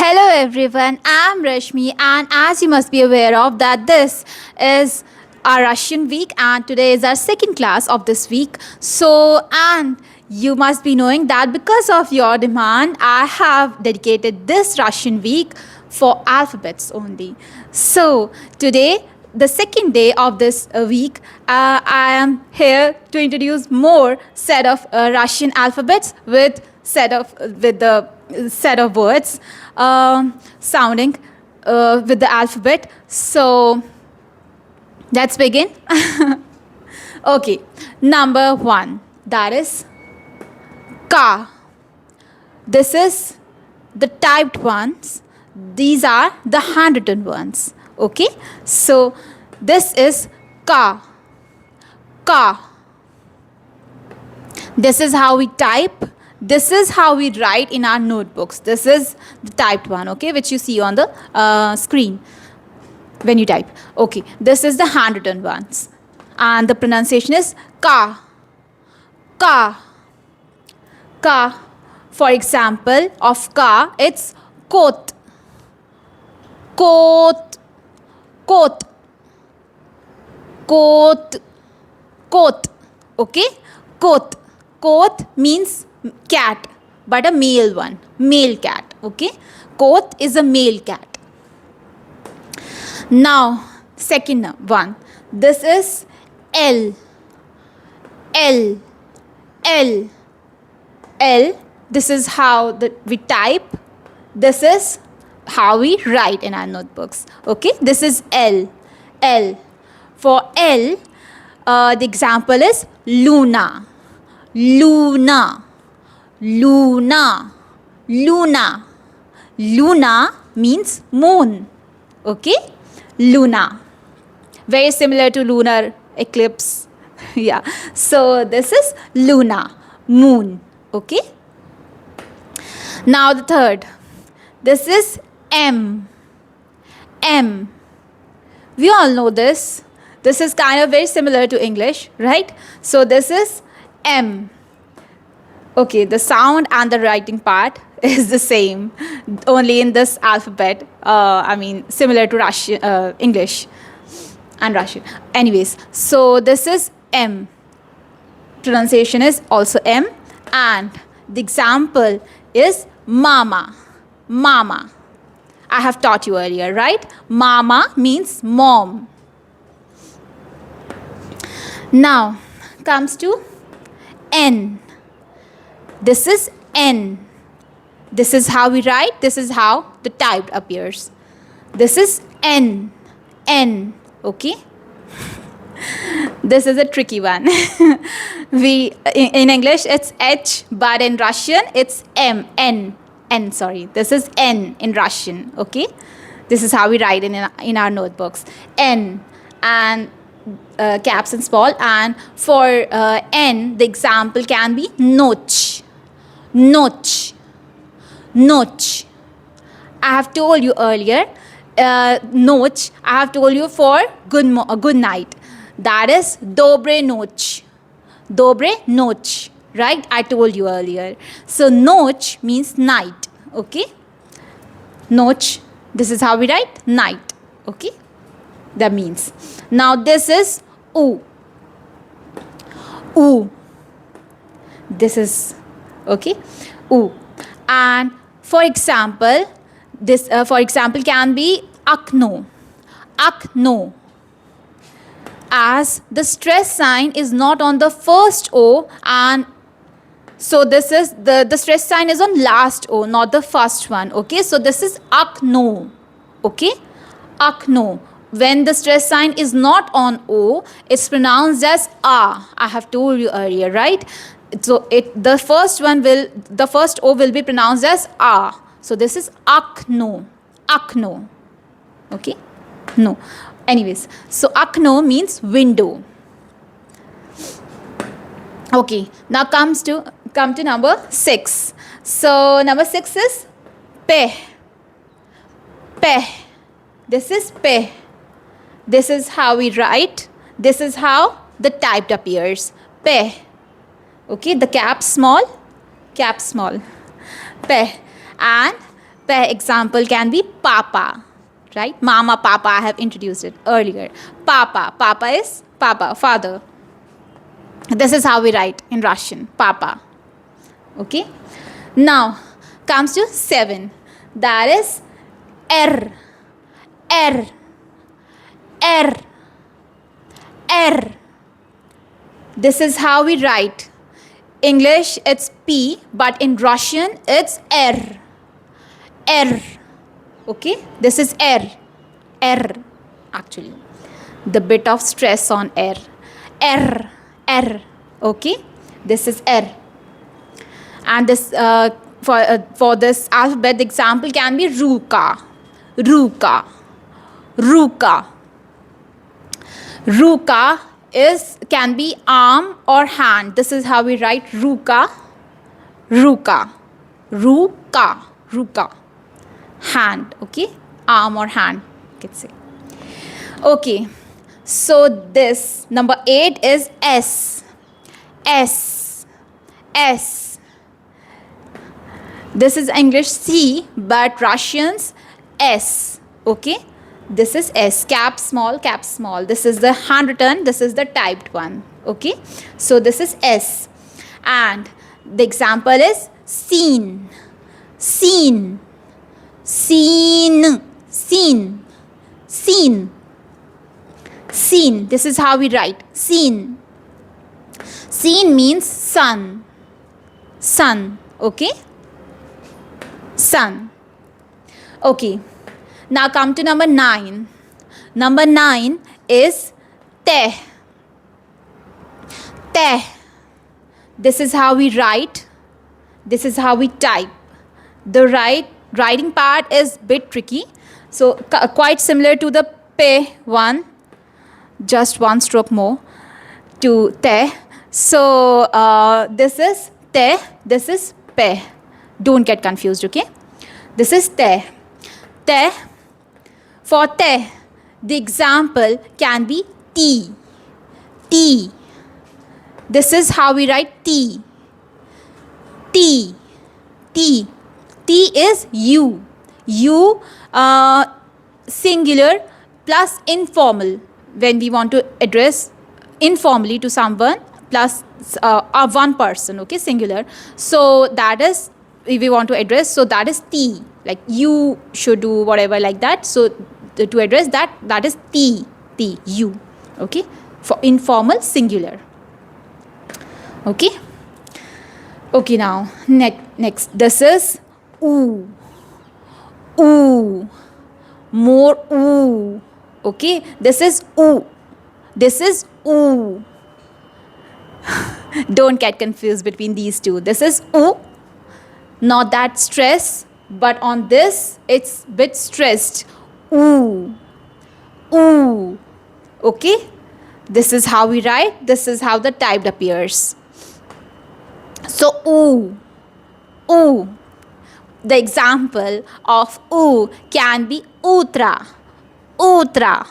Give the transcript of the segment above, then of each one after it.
Hello everyone, I'm Rashmi, and as you must be aware of that this is our Russian week and today is our second class of this week. So and you must be knowing that because of your demand I have dedicated this Russian week for alphabets only. So today, the second day of this week, I am here to introduce more set of Russian alphabets with the set of words sounding with the alphabet. So let's begin. Okay, number one, that is ka. This is the typed ones. These are the handwritten ones. Okay, so this is ka. Ka. This is how we type. This is how we write in our notebooks. This is the typed one, okay, which you see on the screen when you type. Okay, this is the handwritten ones. And the pronunciation is ka. Ka. Ka. For example, of ka, it's kot. Kot. Kot. Kot. Kot. Okay? Kot. Kot means cat, but a male one. Male cat. Okay? Kot is a male cat. Now, second one. This is L. L. L. L. This is how we type. This is how we write in our notebooks. Okay? This is L. L. For L, the example is Luna. Luna. Luna. Luna. Luna means moon. Okay? Luna. Very similar to lunar eclipse. Yeah. So this is Luna. Moon. Okay? Now the third. This is M. M. We all know this. This is kind of very similar to English, right? So this is M. Okay, the sound and the writing part is the same, only in this alphabet. Similar to Russian, English and Russian. Anyways, so this is M. Pronunciation is also M. And the example is Mama. Mama. I have taught you earlier, right? Mama means mom. Now comes to N. This is N. This is how we write. This is how the typed appears. This is N. N. Okay? This is a tricky one. In English it's H, but in Russian it's M. N. N, sorry. This is N in Russian. Okay? This is how we write in our notebooks. N. And caps and small. And for N, the example can be Noch. Noch. Noch. I have told you earlier, Noch, I have told you for good night. That is Dobre Noch. Dobre Noch. Right? I told you earlier. So Noch means night. Okay? Noch. This is how we write night. Okay? That means. Now this is U. U. This is okay. U. And for example, this can be Akno. Akno. As the stress sign is not on the first O, and so this is the stress sign is on last O, not the first one. Okay, so this is Akno. Okay, Akno. When the stress sign is not on O, it's pronounced as A. I have told you earlier, right? So the first O will be pronounced as A. So this is Akno. Akno. Okay? No. Anyways, so Akno means window. Okay, now come to number 6. So number 6 is Pe. Pe. This is Pe. This is how we write. This is how the typed appears. Pe. Okay, the cap small. Pe. And example can be papa, right? Mama, papa, I have introduced it earlier. Papa, papa is papa, father. This is how we write in Russian, papa. Okay. Now comes to 7. That is R, R, R, R. This is how we write. English it's P, but in Russian it's R, R. Okay. This is R, R. Actually, the bit of stress on R, R, R. Okay. This is R. And this for this alphabet, the example can be ruka, ruka, ruka. Ruka can be arm or hand. This is how we write ruka, ruka, ruka, ruka. Hand, okay, arm or hand, you can say. Okay, so this number 8 is S, S, S. This is English C, but Russians S. Okay, this is S, cap small, cap small. This is the handwritten, this is the typed one. Okay, so this is S. And the example is seen, seen, seen, seen, seen, seen. This is how we write seen. Seen means sun, sun. Okay, sun. Okay, now come to number 9. Number 9 is te, te. This is how we write, this is how we type. The writing part is bit tricky, so quite similar to the pe one, just one stroke more to te. So this is te, this is pe. Don't get confused, okay? This is te. Te. For te, the example can be T, T. This is how we write T, T, T. T is you, you singular plus informal. When we want to address informally to someone plus one person, okay, singular. So that is, if we want to address, so that is T, like you should do whatever, like that. So to address that, that is T, T, you. Okay, for informal singular. Okay. Okay, now next this is oo, oo, more oo. Okay, this is oo, this is oo. Don't get confused between these two. This is oo, not that stress, but on this it's bit stressed. Ooh, ooh. Okay, this is how we write, this is how the typed appears. So ooh, ooh. The example of ooh can be utra, utra.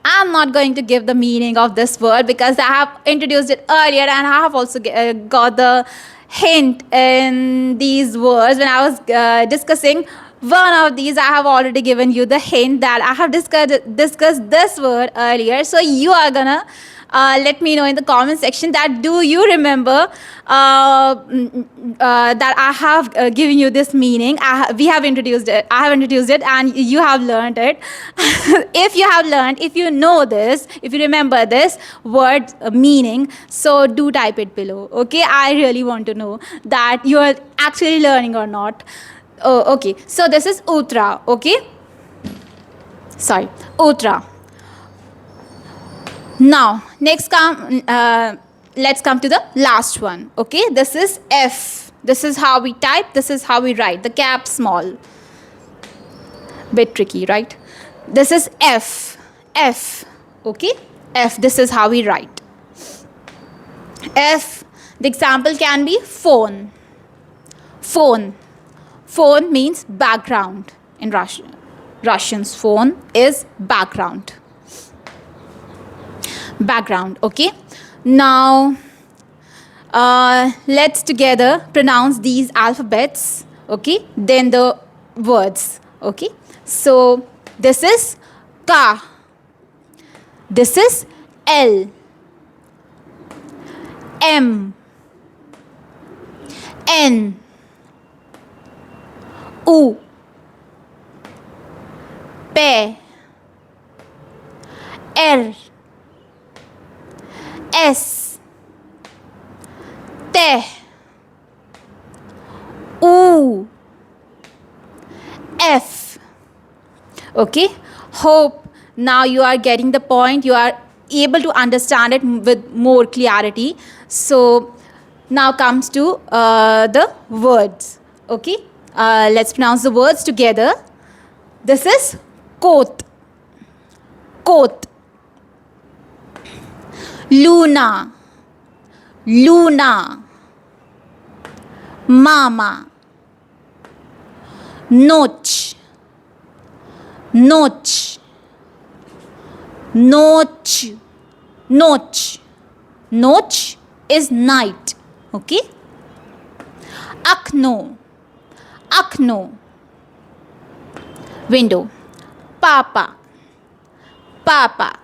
I'm not going to give the meaning of this word because I have introduced it earlier, and I have also got the hint in these words. When I was discussing one of these, I have already given you the hint that I have discussed this word earlier. So you are gonna let me know in the comment section that do you remember that I have given you this meaning. We have introduced it. I have introduced it, and you have learned it. If you have learned, if you know this, if you remember this word meaning, so do type it below. Okay, I really want to know that you are actually learning or not. Oh, okay. So this is utra. Okay. Sorry, utra. Now, let's come to the last one. Okay, this is F. This is how we type, this is how we write. The cap small. Bit tricky, right? This is F. F. Okay, F. This is how we write. F. The example can be phone. Phone. Phone means background in Russian. Russian's phone is background. Background, okay? Now, let's together pronounce these alphabets, okay? Then the words. Okay, so this is ka, this is L, M, N, U, P, R, S, T, U, F. Okay, hope now you are getting the point, you are able to understand it with more clarity. So now comes to the words. Okay, let's pronounce the words together. This is coat, coat, Luna, Luna, mama, notch, notch, notch, notch, notch is night. Okay, akno, akno, window, papa, papa,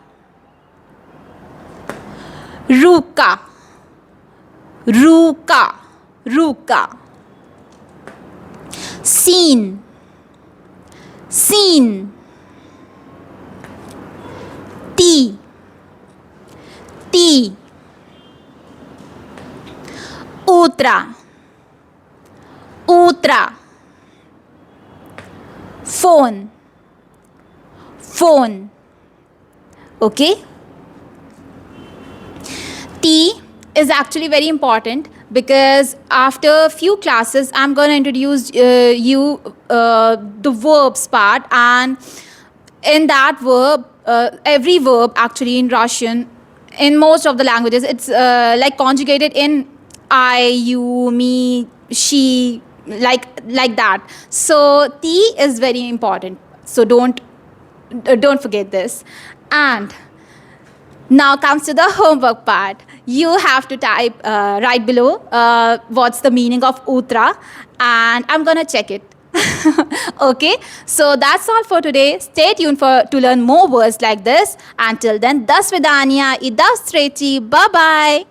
ruka, ruka, ruka, scene, scene, tea, tea, utra, utra, phone, phone. Okay, T is actually very important because after a few classes I'm going to introduce you the verbs part, and in that verb every verb actually in Russian, in most of the languages, it's like conjugated in I, you, me, she, like that. So T is very important, so don't forget this. And now comes to the homework part. You have to type right below what's the meaning of utra, and I'm gonna check it. Okay, so that's all for today. Stay tuned to learn more words like this. Until then, das vidania, I das treti. Bye bye.